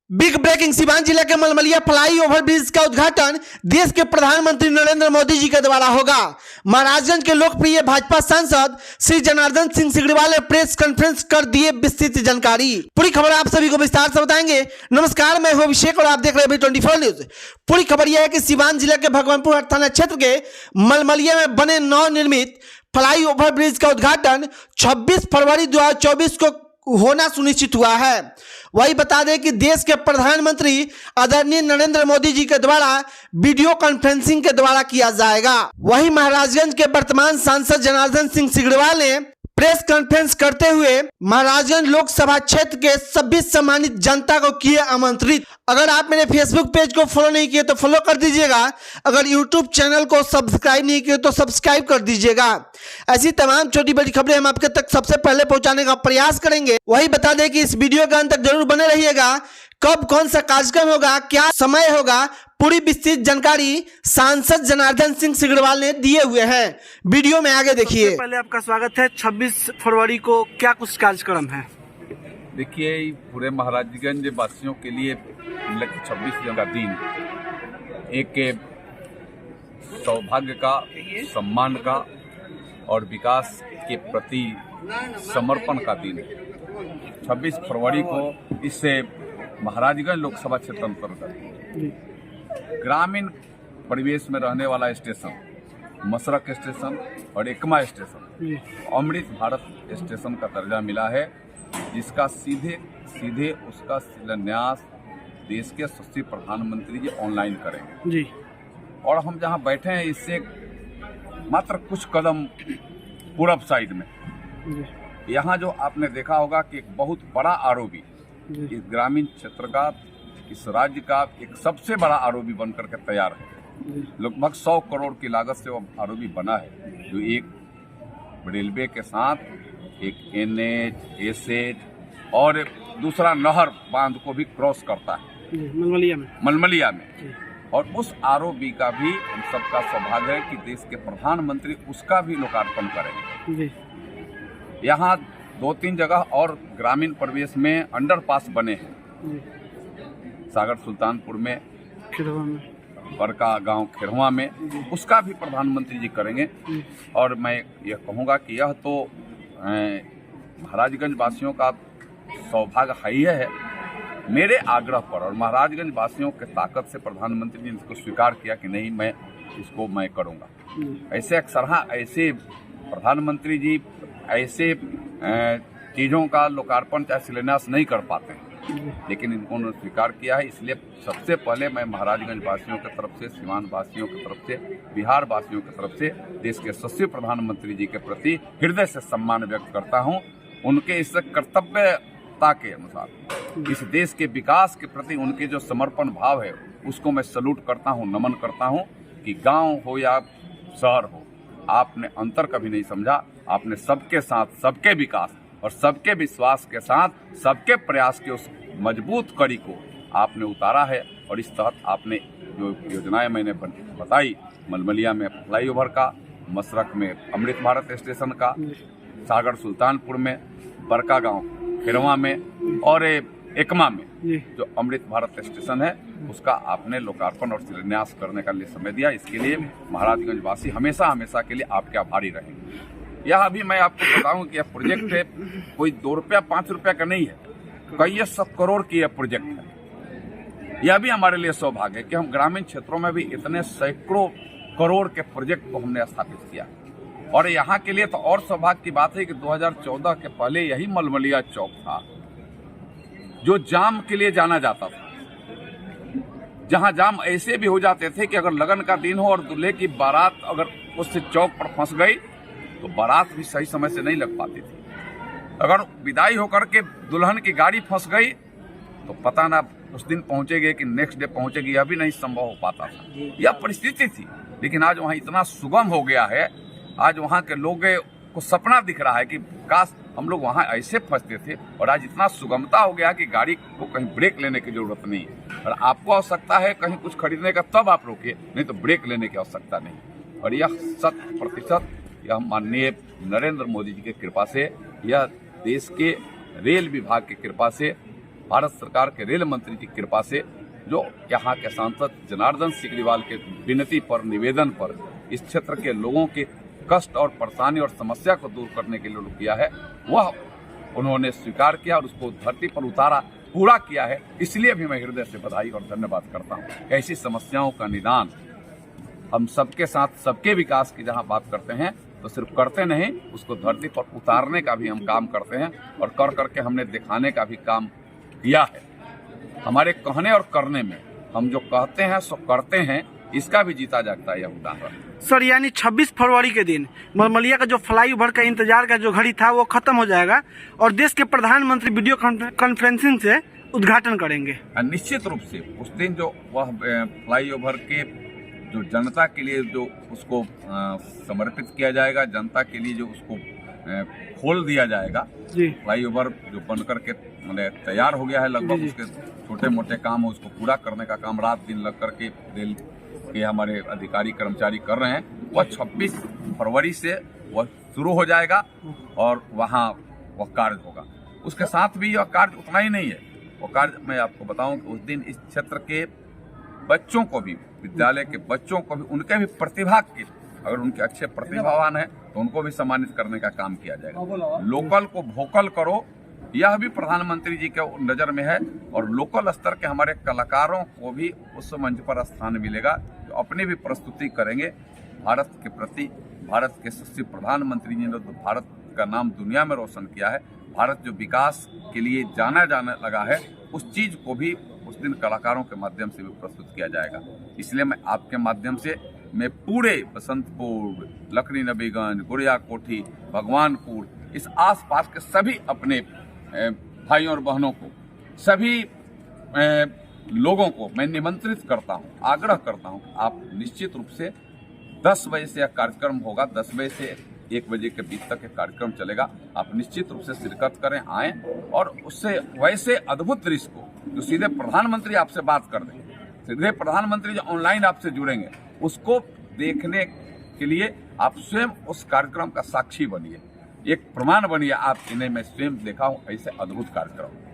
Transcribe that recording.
Big breaking. Siwan जिले के Malmaliya fly overbridge का उद्घाटन देश के प्रधानमंत्री नरेंद्र मोदी जी के द्वारा होगा। महाराजगंज के लोकप्रिय भाजपा सांसद श्री जनार्दन सिंह सिग्रीवाल ने प्रेस कॉन्फ्रेंस कर दिए विस्तृत जानकारी। पूरी खबर आप सभी को विस्तार से बताएंगे। नमस्कार, मैं हूं अभिषेक और आप देख रहे हैं 24 न्यूज। पूरी खबर यह है कि सीवान जिले के भगवानपुर थाना क्षेत्र के मलमलिया में बने नवनिर्मित फ्लाई ओवरब्रिज का उद्घाटन 26 फरवरी 2024 को होना सुनिश्चित हुआ है। वही बता दें कि देश के प्रधानमंत्री आदरणीय नरेंद्र मोदी जी के द्वारा वीडियो कॉन्फ्रेंसिंग के द्वारा किया जाएगा। वही महाराजगंज के वर्तमान सांसद जनार्दन सिंह सिग्रीवाल ने प्रेस कॉन्फ्रेंस करते हुए महाराजगंज लोकसभा क्षेत्र के सभी सम्मानित जनता को किए आमंत्रित। अगर आप मेरे फेसबुक पेज को फॉलो नहीं किए तो फॉलो कर दीजिएगा। अगर यूट्यूब चैनल को सब्सक्राइब नहीं किए तो सब्सक्राइब कर दीजिएगा। ऐसी तमाम छोटी बड़ी खबरें हम आपके तक सबसे पहले पहुंचाने का प्रयास करेंगे। वही बता दें कि इस वीडियो के अंत तक जरूर बने रहिएगा। कब कौन सा कार्यक्रम होगा, क्या समय होगा, पूरी विस्तृत जानकारी सांसद जनार्दन सिंह सिग्रीवाल ने दिए हुए हैं। वीडियो में आगे देखिए। पहले आपका स्वागत है। 26 फरवरी को क्या कुछ कार्यक्रम है? देखिए, पूरे महाराजगंज वासियों के लिए 26 का दिन एक सौभाग्य का, सम्मान का और विकास के प्रति समर्पण का दिन है। 26 फरवरी को इससे महाराजगंज लोकसभा क्षेत्र अंतर्गत ग्रामीण परिवेश में रहने वाला स्टेशन, मसरक स्टेशन और एकमा स्टेशन अमृत भारत स्टेशन का दर्जा मिला है, जिसका सीधे उसका शिलान्यास देश के यशस्वी प्रधानमंत्री जी ऑनलाइन करेंगे जी। और हम जहां बैठे हैं इससे मात्र कुछ कदम पूरब साइड में यहाँ जो आपने देखा होगा कि एक बहुत बड़ा आरओबी इस ग्रामीण क्षेत्र का, इस राज्य का एक सबसे बड़ा आरओबी बनकर के तैयार है। लगभग 100 करोड़ की लागत से वो आरओबी बना है, जो एक रेलवे के साथ एक एनएच, एसएच और दूसरा नहर बांध को भी क्रॉस करता है मलमलिया में। और उस आरओबी का भी हम सबका सौभाग्य है कि देश के प्रधानमंत्री उसका भी लोकार्पण करेंगे। यहाँ 2-3 जगह और ग्रामीण परिवेश में अंडरपास बने हैं, सागर सुल्तानपुर में, बरका गांव खिरवा में, उसका भी प्रधानमंत्री जी करेंगे। और मैं यह कहूँगा कि यह तो महाराजगंज वासियों का सौभाग्य ही है। मेरे आग्रह पर और महाराजगंज वासियों के ताकत से प्रधानमंत्री ने इसको स्वीकार किया कि नहीं, मैं करूँगा। ऐसे प्रधानमंत्री जी ऐसे चीज़ों का लोकार्पण चाहे शिलान्यास नहीं कर पाते हैं, लेकिन इन्होंने स्वीकार किया है। इसलिए सबसे पहले मैं महाराजगंज वासियों की तरफ से, सीवान वासियों की तरफ से, बिहार वासियों की तरफ से देश के यशस्वी प्रधानमंत्री जी के प्रति हृदय से सम्मान व्यक्त करता हूं। उनके इस कर्तव्यता के अनुसार इस देश के विकास के प्रति उनके जो समर्पण भाव है उसको मैं सल्यूट करता हूं, नमन करता हूं। कि गाँव हो या शहर हो, आपने अंतर कभी नहीं समझा। आपने सबके साथ, सबके विकास और सबके विश्वास के साथ, सबके प्रयास के उस मजबूत कड़ी को आपने उतारा है। और इस तहत आपने जो योजनाएं मैंने बताई, मलमलिया में फ्लाईओवर का, मसरक में अमृत भारत स्टेशन का, सागर सुल्तानपुर में, बरका गांव खिरवा में और एकमा में जो अमृत भारत स्टेशन है, उसका आपने लोकार्पण और शिलान्यास करने का लिए समय दिया। इसके लिए महाराजगंज वासी हमेशा के लिए आपके आभारी रहेंगे। यह अभी मैं आपको बताऊं कि यह प्रोजेक्ट है, कोई 2 रुपया 5 रुपया का नहीं है, कई 100 करोड़ की यह प्रोजेक्ट है। यह भी हमारे लिए सौभाग्य है कि हम ग्रामीण क्षेत्रों में भी इतने सैकड़ों करोड़ के प्रोजेक्ट को हमने स्थापित किया। और यहाँ के लिए तो और सौभाग्य की बात है कि 2014 के पहले यही मलमलिया चौक था जो जाम के लिए जाना जाता था, जहां जाम ऐसे भी हो जाते थे कि अगर लगन का दिन हो और दूल्हे की बारात अगर उस चौक पर फंस गई तो बारात भी सही समय से नहीं लग पाती थी। अगर विदाई होकर के दुल्हन की गाड़ी फंस गई तो पता ना उस दिन पहुंचेगी कि नेक्स्ट डे पहुंचेगी, यह भी नहीं संभव हो पाता था। यह परिस्थिति थी। लेकिन आज वहां इतना सुगम हो गया है, आज वहां के लोगों को सपना दिख रहा है कि काश हम लोग वहां ऐसे फंसते थे। और आज इतना सुगमता हो गया कि गाड़ी को कहीं ब्रेक लेने की जरूरत नहीं है। और आपको आवश्यकता है कहीं कुछ खरीदने का तब आप रोकिए, नहीं तो ब्रेक लेने की आवश्यकता नहीं। और यह 100% यह माननीय नरेंद्र मोदी जी की कृपा से, यह देश के रेल विभाग की कृपा से भारत सरकार के रेल मंत्री की कृपा से जो यहाँ के सांसद जनार्दन सिकरीवाल के विनती पर, निवेदन पर इस क्षेत्र के लोगों के कष्ट और परेशानी और समस्या को दूर करने के लिए किया है, वह उन्होंने स्वीकार किया और उसको धरती पर उतारा, पूरा किया है। इसलिए भी मैं हृदय से बधाई और धन्यवाद करता हूँ। ऐसी समस्याओं का निदान हम सबके साथ, सबके विकास की जहाँ बात करते हैं तो सिर्फ करते नहीं, उसको धरती पर उतारने का भी हम काम करते हैं और कर करके हमने दिखाने का भी काम किया है। हमारे कहने और करने में हम जो कहते हैं सो करते हैं, इसका भी जीता जागता है यह उदाहरण। सर, यानी 26 फरवरी के दिन मलमलिया का जो फ्लाईओवर का इंतजार का जो घड़ी था वो खत्म हो जाएगा और देश के प्रधानमंत्री वीडियो कॉन्फ्रेंसिंग से उद्घाटन करेंगे। निश्चित रूप से उस दिन जो वह फ्लाईओवर के जो जनता के लिए जो उसको समर्पित किया जाएगा, जनता के लिए जो उसको खोल दिया जाएगा, फ्लाईओवर जो बन करके तैयार हो गया है, लगभग उसके छोटे मोटे काम है उसको पूरा करने का काम रात दिन लग करके रेल के हमारे अधिकारी कर्मचारी कर रहे हैं। वह 26 फरवरी से वह शुरू हो जाएगा और वहाँ वह कार्य होगा। उसके साथ भी यह कार्य उतना ही नहीं है, वो कार्य मैं आपको बताऊं कि उस दिन इस क्षेत्र के बच्चों को भी, विद्यालय के बच्चों को भी, उनके भी प्रतिभा के, अगर उनके अच्छे प्रतिभावान है तो उनको भी सम्मानित करने का काम किया जाएगा। लोकल को वोकल करो, यह भी प्रधानमंत्री जी के नज़र में है और लोकल स्तर के हमारे कलाकारों को भी उस मंच पर स्थान मिलेगा जो अपनी भी प्रस्तुति करेंगे भारत के प्रति। भारत के यशस्वी प्रधानमंत्री जी ने तो भारत का नाम दुनिया में रोशन किया है, भारत जो विकास के लिए जाना जाने लगा है, उस चीज़ को भी उस दिन कलाकारों के माध्यम से भी प्रस्तुत किया जाएगा। इसलिए मैं आपके माध्यम से मैं पूरे बसंतपुर, लखनी नबीगंज, गुड़िया कोठी, भगवानपुर, इस आसपास के सभी अपने भाइयों और बहनों को, सभी लोगों को मैं निमंत्रित करता हूं, आग्रह करता हूं, आप निश्चित रूप से 10 बजे से यह कार्यक्रम होगा, 10 बजे से 1 बजे के बीच तक यह कार्यक्रम चलेगा। आप निश्चित रूप से शिरकत करें, आएँ और उससे वैसे अद्भुत दृश्य को जो सीधे प्रधानमंत्री आपसे बात कर देंगे, सीधे प्रधानमंत्री जो ऑनलाइन आपसे जुड़ेंगे, उसको देखने के लिए आप स्वयं उस कार्यक्रम का साक्षी बनिए, एक प्रमाण बनिए आप इन्हें मैं स्वयं देखा हूँ ऐसे अद्भुत कार्यक्रम।